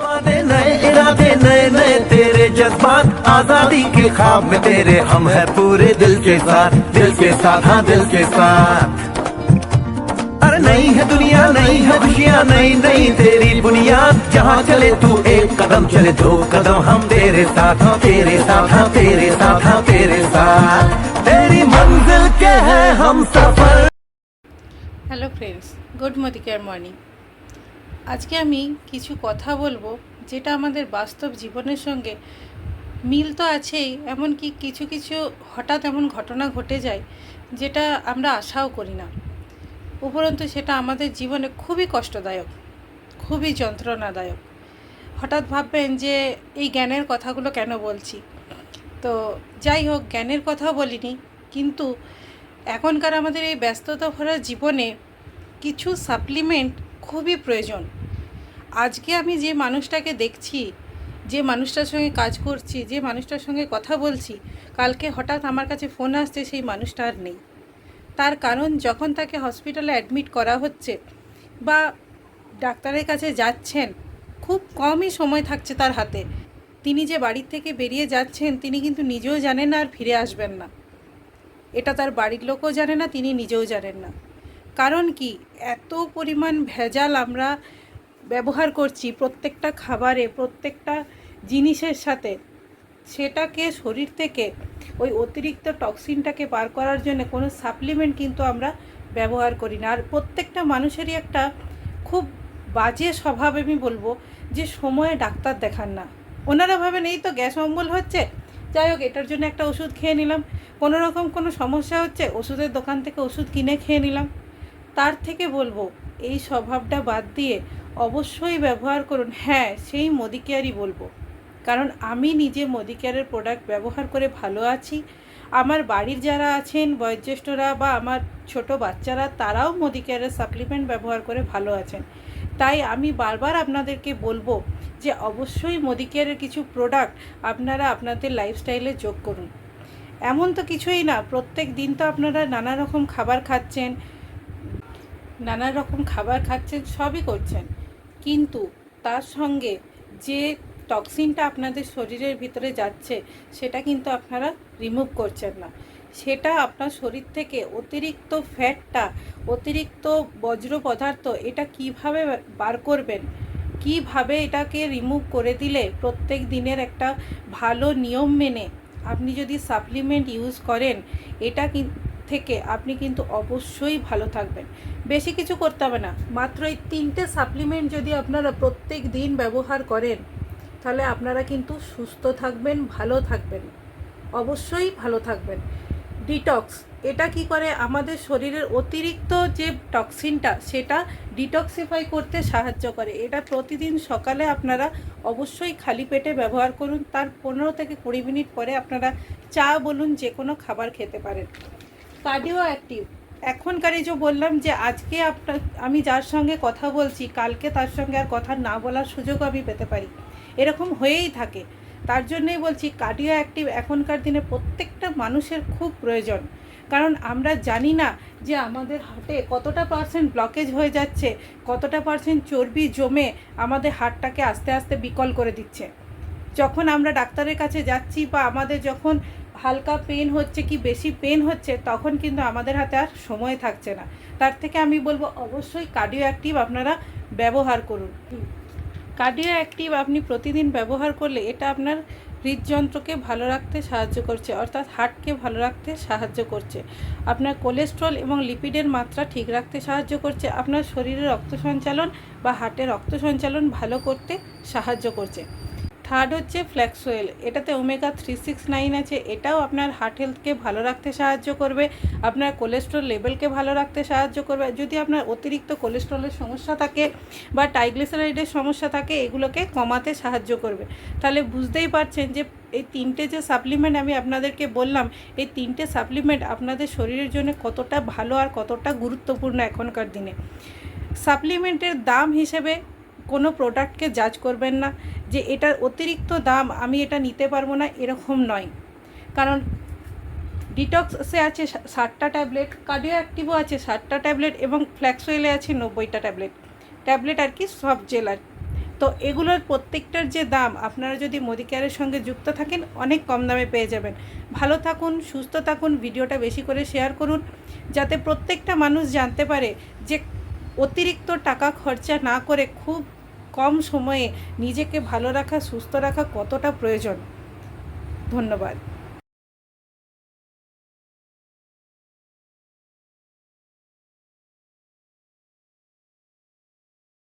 वादे नए इरादे नए नए तेरे जज्बात आजादी के ख्वाब में तेरे हम है पूरे दिल के साथ हाँ दिल के साथ। अरे नई है दुनिया नई है खुशियाँ नई नई तेरी बुनियाद जहाँ चले तू एक कदम चले दो कदम हम तेरे साथ हाँ तेरे साथ हाँ तेरे साथ हाँ तेरे साथ तेरी मंजिल के है हम सफर। Hello friends, good morning morning. আজকে আমি কিছু কথা বলবো যেটা আমাদের বাস্তব জীবনের সঙ্গে মিল তো আছেই, এমনকি কিছু কিছু হঠাৎ এমন ঘটনা ঘটে যায় যেটা আমরা আশাও করি না, উপরন্তু সেটা আমাদের জীবনে খুবই কষ্টদায়ক, খুবই যন্ত্রণাদায়ক। হঠাৎ ভাববেন যে এই জ্ঞানের কথাগুলো কেন বলছি। তো যাই হোক, জ্ঞানের কথা বলিনি, কিন্তু এখনকার আমাদের এই ব্যস্ততা ভরা জীবনে কিছু সাপ্লিমেন্ট খুবই প্রয়োজন। আজকে আমি যে মানুষটাকে দেখছি, যে মানুষটার সঙ্গে কাজ করছি, যে মানুষটার সঙ্গে কথা বলছি, কালকে হঠাৎ আমার কাছে ফোন আসছে সেই মানুষটা আর নেই। তার কারণ যখন তাকে হসপিটালে অ্যাডমিট করা হচ্ছে বা ডাক্তারের কাছে যাচ্ছেন, খুব কমই সময় থাকছে তার হাতে। তিনি যে বাড়ির থেকে বেরিয়ে যাচ্ছেন তিনি কিন্তু নিজেও জানেন না আর ফিরে আসবেন না। এটা তার বাড়ির লোকও জানে না, তিনি নিজেও জানেন না। কারণ কি, এত পরিমাণ ভেজাল আমরা ব্যবহার করছি প্রত্যেকটা খাবারে, প্রত্যেকটা জিনিসের সাথে। সেটাকে শরীর থেকে ওই অতিরিক্ত টক্সিনটাকে বার করার জন্য কোনো সাপ্লিমেন্ট কিন্তু আমরা ব্যবহার করি না। আর প্রত্যেকটা মানুষেরই একটা খুব বাজে স্বভাব আমি বলবো, যে সময়ে ডাক্তার দেখান না। ওনারা ভাবেন এই তো গ্যাস অম্বল হচ্ছে, যাই হোক এটার জন্য একটা ওষুধ খেয়ে নিলাম, কোনো রকম কোনো সমস্যা হচ্ছে ওষুধের দোকান থেকে ওষুধ কিনে খেয়ে নিলাম। তার থেকে বলবো এই স্বভাবটা বাদ দিয়ে অবশ্যই ব্যবহার করুন। হ্যাঁ, সেই মোদিকেয়ারই বলবো, কারণ আমি নিজে মোদিকেয়ারের প্রোডাক্ট ব্যবহার করে ভালো আছি। আমার বাড়ির যারা আছেন বয়োজ্যেষ্ঠরা বা আমার ছোট বাচ্চারা, তারাও মোদিকেয়ারের সাপ্লিমেন্ট ব্যবহার করে ভালো আছেন। তাই আমি বারবার আপনাদেরকে বলবো যে অবশ্যই মোদিকেয়ারের কিছু প্রোডাক্ট আপনারা আপনাদের লাইফস্টাইলে যোগ করুন। এমন তো কিছুই না, প্রত্যেক দিন তো আপনারা নানা রকম খাবার খাচ্ছেন, সবই করছেন, কিন্তু তার সঙ্গে যে টক্সিনটা আপনাদের শরীরের ভিতরে যাচ্ছে সেটা কিন্তু আপনারা রিমুভ করছেন না। সেটা আপনার শরীর থেকে অতিরিক্ত ফ্যাটটা, অতিরিক্ত বজ্র পদার্থ, এটা কিভাবে বার করবেন, কিভাবে এটাকে রিমুভ করে দিলে প্রত্যেক দিনের একটা ভালো নিয়ম মেনে আপনি যদি সাপ্লিমেন্ট ইউজ করেন, এটা থেকে আপনি কিন্তু অবশ্যই ভালো থাকবেন। বেশি কিছু করতে হবে না, মাত্র এই 3টে সাপ্লিমেন্ট যদি আপনারা প্রত্যেক দিন ব্যবহার করেন, তাহলে আপনারা কিন্তু সুস্থ থাকবেন, ভালো থাকবেন, অবশ্যই ভালো থাকবেন। ডিটক্স, এটা কি করে, আমাদের শরীরের অতিরিক্ত যে টক্সিনটা সেটা ডিটক্সিফাই করতে সাহায্য করে। এটা প্রতিদিন সকালে আপনারা অবশ্যই খালি পেটে ব্যবহার করুন। তার 15 থেকে 20 মিনিট পরে আপনারা চা বলুন যে কোনো খাবার খেতে পারেন। কার্ডিও অ্যাক্টিভ, এখনকার এই যে বললাম যে আজকে আমি যার সঙ্গে কথা বলছি, কালকে তার সঙ্গে আর কথা না বলার সুযোগও আমি পেতে পারি, এরকম হয়েই থাকে। তার জন্যই বলছি কার্ডিও অ্যাক্টিভ এখনকার দিনে প্রত্যেকটা মানুষের খুব প্রয়োজন। কারণ আমরা জানি না যে আমাদের হার্টে কতটা পার্সেন্ট ব্লকেজ হয়ে যাচ্ছে, কতটা পার্সেন্ট চর্বি জমে আমাদের হার্টটাকে আস্তে আস্তে বিকল করে দিচ্ছে। যখন আমরা ডাক্তারের কাছে যাচ্ছি বা আমাদের যখন হালকা পেন হচ্ছে কি বেশি পেন হচ্ছে, তখন কিন্তু আমাদের হাতে আর সময় থাকছে না। তার থেকে আমি বলবো অবশ্যই কার্ডিও অ্যাক্টিভ আপনারা ব্যবহার করুন। কার্ডিও অ্যাক্টিভ আপনি প্রতিদিন ব্যবহার করলে এটা আপনার হৃদযন্ত্রকে ভালো রাখতে সাহায্য করছে, অর্থাৎ হার্টকে ভালো রাখতে সাহায্য করছে, আপনার কোলেস্ট্রল এবং লিপিডের মাত্রা ঠিক রাখতে সাহায্য করছে, আপনার শরীরে রক্ত সঞ্চালন বা হার্টে রক্ত সঞ্চালন ভালো করতে সাহায্য করছে। থার্ড হচ্ছে ফ্ল্যাক্স অয়েল, এটাতে ওমেগা 369 আছে, এটাও আপনার হার্ট হেলথকে ভালো রাখতে সাহায্য করবে, আপনার কোলেস্ট্রল লেভেলকে ভালো রাখতে সাহায্য করবে। যদি আপনার অতিরিক্ত কোলেস্ট্রলের সমস্যা থাকে বা ট্রাইগ্লিসারাইডের সমস্যা থাকে, এগুলোকে কমাতে সাহায্য করবে। তাহলে বুঝতেই পারছেন যে এই 3টে যে সাপ্লিমেন্ট আমি আপনাদেরকে বললাম, এই 3টে সাপ্লিমেন্ট আপনাদের শরীরের জন্য কতটা ভালো আর কতটা গুরুত্বপূর্ণ এখনকার দিনে। সাপ্লিমেন্টের দাম হিসেবে কোনো প্রোডাক্টকে জাজ করবেন না যে এটার অতিরিক্ত দাম, আমি এটা নিতে পারবো না, এরকম নয়। কারণ ডিটক্সে আছে 60টা ট্যাবলেট, কার্ডিও অ্যাক্টিভও আছে 60টা ট্যাবলেট এবং ফ্ল্যাক্স অয়েলে আছে 90টা ট্যাবলেট আর কি, সব জেল আর তো এগুলোর প্রত্যেকটার যে দাম, আপনারা যদি মোদি কেয়ারের সঙ্গে যুক্ত থাকেন অনেক কম দামে পেয়ে যাবেন। ভালো থাকুন, সুস্থ থাকুন, ভিডিওটা বেশি করে শেয়ার করুন, যাতে প্রত্যেকটা মানুষ জানতে পারে যে অতিরিক্ত টাকা খরচা না করে খুব কম সময়ে নিজেকে ভালো রাখা, সুস্থ রাখা কতটা প্রয়োজন। ধন্যবাদ।